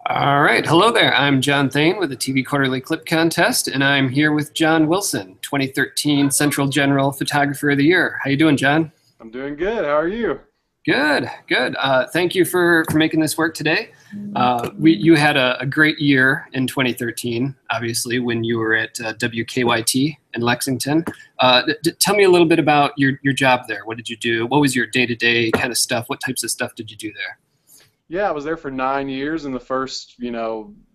All right. Hello there. I'm John Thane with the TV Quarterly Clip Contest, and I'm here with John Wilson, 2013 Central General Photographer of the Year. How you doing, John? I'm doing good. How are you? Good, good. Thank you for making this work today. You had a great year in 2013, obviously, when you were at WKYT in Lexington. Tell me a little bit about your job there. What did you do? What was your day-to-day kind of stuff? What types of stuff did you do there? Yeah, I was there for 9 years, and the first,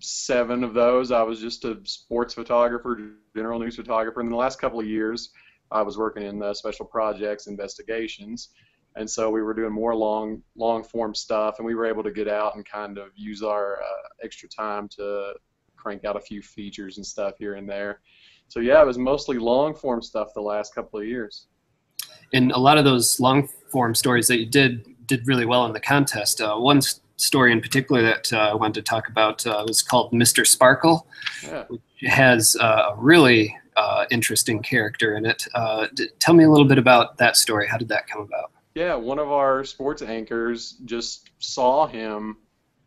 7 of those, I was just a sports photographer, general news photographer. And the last couple of years, I was working in special projects, investigations, and so we were doing more long form stuff, and we were able to get out and kind of use our extra time to crank out a few features and stuff here and there. So yeah, it was mostly long form stuff the last couple of years. And a lot of those long form stories that you did really well in the contest. One story in particular that I wanted to talk about was called Mr. Sparkle, Yeah. which has a really interesting character in it. Tell me a little bit about that story. How did that come about? Yeah, one of our sports anchors just saw him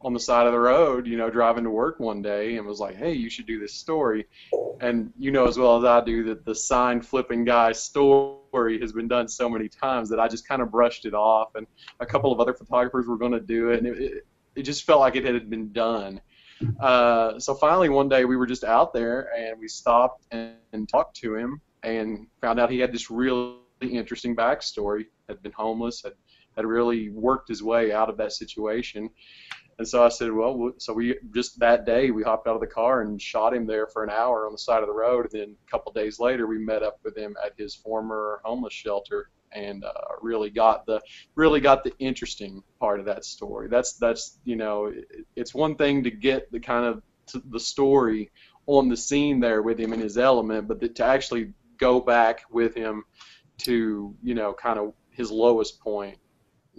on the side of the road, driving to work one day and was like, "Hey, you should do this story." And you know as well as I do that the sign flipping guy story has been done so many times that I just kind of brushed it off, and a couple of other photographers were going to do it, and it just felt like it had been done. So finally one day we were just out there and we stopped and talked to him and found out he had this really interesting backstory, had been homeless, had really worked his way out of that situation. And so I said, well, so we just that day we hopped out of the car and shot him there for an hour on the side of the road. And then a couple days later, we met up with him at his former homeless shelter and really got the interesting part of that story. That's it's one thing to get the kind of the story on the scene there with him in his element, but to actually go back with him to kind of his lowest point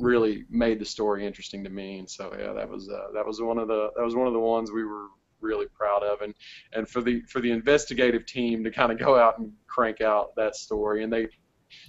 really made the story interesting to me. And so yeah, that was one of the ones we were really proud of, and for the investigative team to kind of go out and crank out that story, and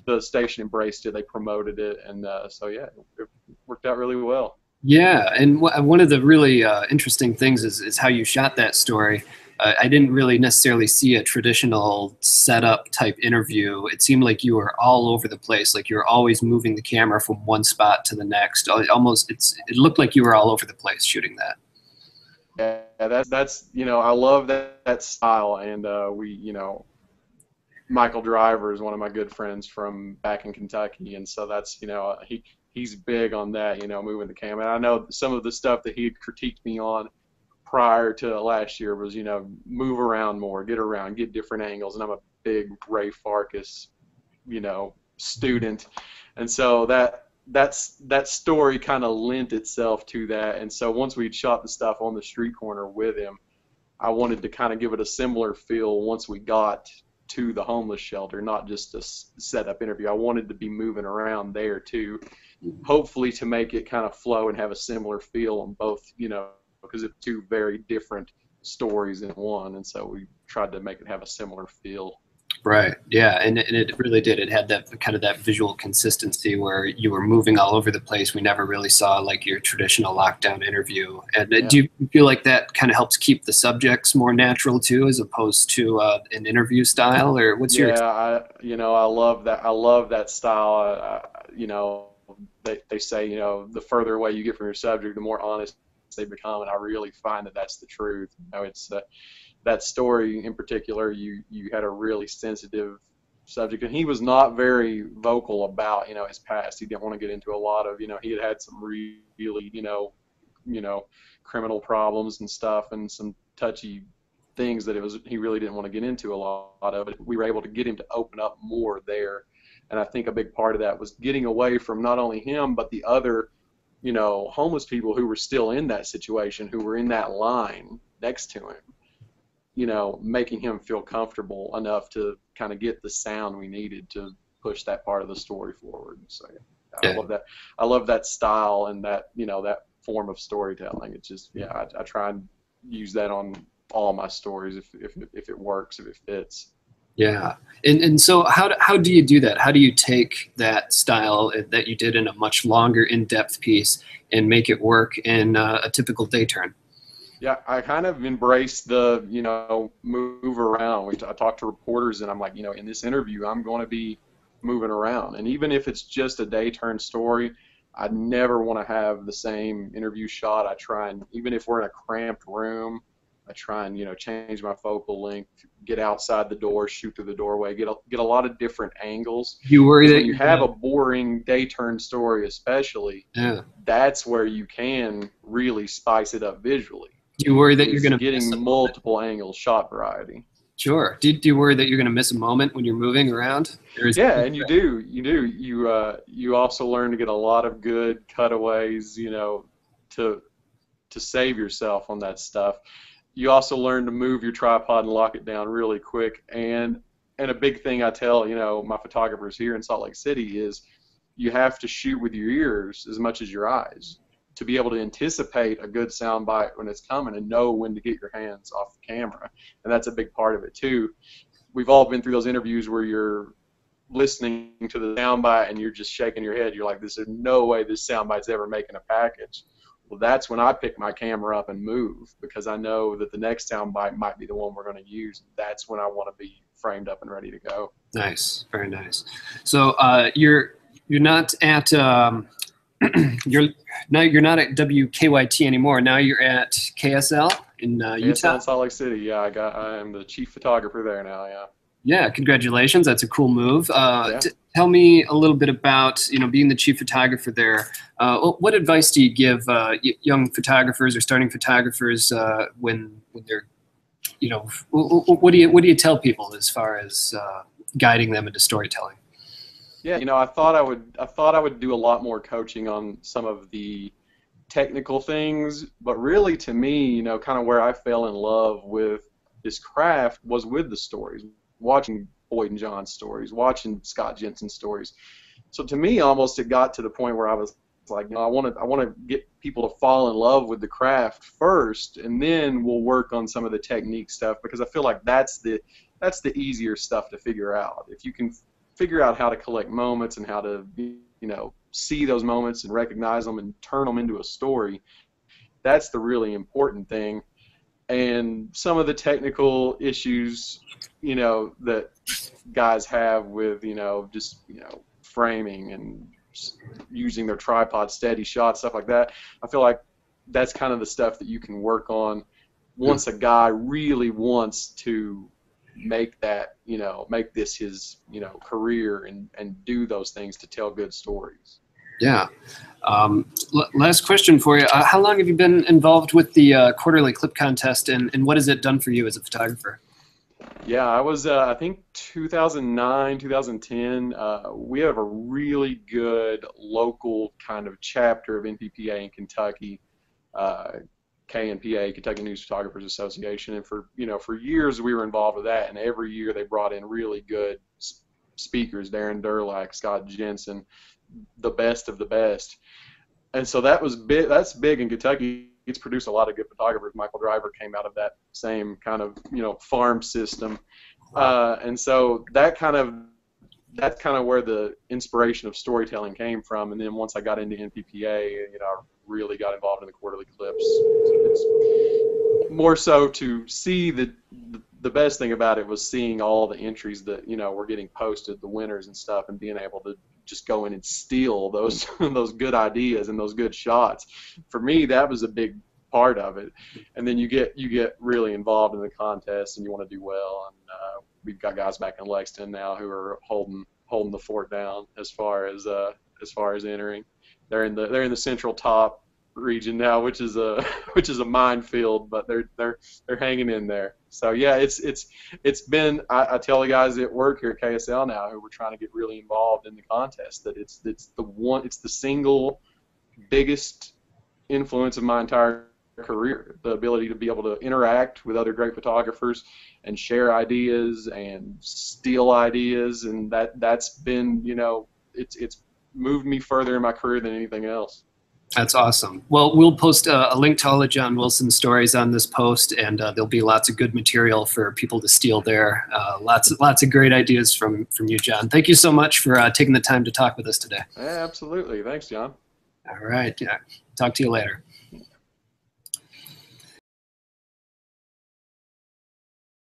the station embraced it, they promoted it, and so yeah, it worked out really well. Yeah, and one of the really interesting things is how you shot that story. I didn't really necessarily see a traditional setup type interview. It seemed like you were all over the place, like you were always moving the camera from one spot to the next. It looked like you were all over the place shooting that. Yeah, that's I love that style, and Michael Driver is one of my good friends from back in Kentucky, and so that's he's big on that, moving the camera. And I know some of the stuff that he had critiqued me on prior to last year was, move around more, get different angles, and I'm a big Ray Farkas, student, and so that story kind of lent itself to that. And so once we'd shot the stuff on the street corner with him, I wanted to kind of give it a similar feel once we got to the homeless shelter, not just a set-up interview. I wanted to be moving around there too, hopefully to make it kind of flow and have a similar feel on both, because it's two very different stories in one, and so we tried to make it have a similar feel. Right. Yeah, and it really did. It had that kind of that visual consistency where you were moving all over the place. We never really saw like your traditional lockdown interview. And Yeah. do you feel like that kind of helps keep the subjects more natural too, as opposed to an interview style? Or what's your? Yeah, I love that. I love that style. They say, the further away you get from your subject, the more honest they become, and I really find that that's the truth. It's that story in particular. You had a really sensitive subject, and he was not very vocal about his past. He didn't want to get into a lot of he had some really criminal problems and stuff, and some touchy things that he really didn't want to get into a lot of it. We were able to get him to open up more there, and I think a big part of that was getting away from not only him but the other homeless people who were still in that situation, who were in that line next to him, making him feel comfortable enough to kind of get the sound we needed to push that part of the story forward. So yeah, I love that. I love that style and that that form of storytelling. It's just I try and use that on all my stories if it works, if it fits. Yeah, and so how do you do that? How do you take that style that you did in a much longer, in-depth piece and make it work in a typical day turn? Yeah, I kind of embrace the, move around. I talk to reporters and I'm like, in this interview, I'm going to be moving around. And even if it's just a day turn story, I never want to have the same interview shot. I try and, even if we're in a cramped room, I try and, change my focal length, get outside the door, shoot through the doorway, get a lot of different angles. You worry Because that when you have a boring day turn story, especially, yeah. that's where you can really spice it up visually. Do you worry that you're Is going to miss getting a moment? multiple angles, shot variety. Sure. Do you worry that you're going to miss a moment when you're moving around? Yeah, and you also learn to get a lot of good cutaways, to save yourself on that stuff. You also learn to move your tripod and lock it down really quick. And a big thing I tell, my photographers here in Salt Lake City is you have to shoot with your ears as much as your eyes to be able to anticipate a good sound bite when it's coming and know when to get your hands off the camera. And that's a big part of it too. We've all been through those interviews where you're listening to the soundbite and you're just shaking your head. You're like, "There's no way this soundbite's ever making a package." Well, that's when I pick my camera up and move, because I know that the next soundbite might be the one we're going to use. That's when I want to be framed up and ready to go. Nice, very nice. So you're not at you're not at WKYT anymore. Now you're at KSL in Utah. KSL Salt Lake City. Yeah, I am the chief photographer there now. Yeah. Yeah, congratulations. That's a cool move. Yeah. Tell me a little bit about, being the chief photographer there. What advice do you give young photographers or starting photographers when they're, what do you tell people as far as guiding them into storytelling? Yeah, I thought I would do a lot more coaching on some of the technical things, but really to me, kind of where I fell in love with this craft was with the stories, watching Boyd and John's stories, watching Scott Jensen's stories. So to me, almost it got to the point where I was like, I want to get people to fall in love with the craft first, and then we'll work on some of the technique stuff, because I feel like that's the easier stuff to figure out. If you can figure out how to collect moments and how to see those moments and recognize them and turn them into a story, that's the really important thing. And some of the technical issues, that guys have with, just, framing and using their tripod, steady shots, stuff like that, I feel like that's kind of the stuff that you can work on once a guy really wants to make that, make this his, career and do those things to tell good stories. Yeah. Last question for you. How long have you been involved with the quarterly clip contest, and what has it done for you as a photographer? Yeah, I was, I think 2009, 2010, we have a really good local kind of chapter of NPPA in Kentucky, KNPA, Kentucky News Photographers Association, and for years we were involved with that, and every year they brought in really good speakers, Darren Durlack, Scott Jensen, the best of the best. And so that was big. That's big in Kentucky. It's produced a lot of good photographers. Michael Driver came out of that same kind of farm system, and so that's kind of where the inspiration of storytelling came from. And then once I got into NPPA, I really got involved in the quarterly clips. It's more so to see the best thing about it was seeing all the entries that were getting posted, the winners and stuff, and being able to just go in and steal those those good ideas and those good shots. For me, that was a big part of it. And then you get really involved in the contest and you want to do well. And we've got guys back in Lexington now who are holding the fort down as far as entering. They're in the central top region now, which is a minefield, but they're hanging in there. So yeah, it's been, I tell the guys at work here at KSL now who we're trying to get really involved in the contest that it's the single biggest influence of my entire career, the ability to be able to interact with other great photographers and share ideas and steal ideas, and that's been it's moved me further in my career than anything else. That's awesome. Well, we'll post a link to all of John Wilson's stories on this post, and there'll be lots of good material for people to steal there. Lots of great ideas from you, John. Thank you so much for taking the time to talk with us today. Yeah, absolutely. Thanks, John. All right. Yeah. Talk to you later.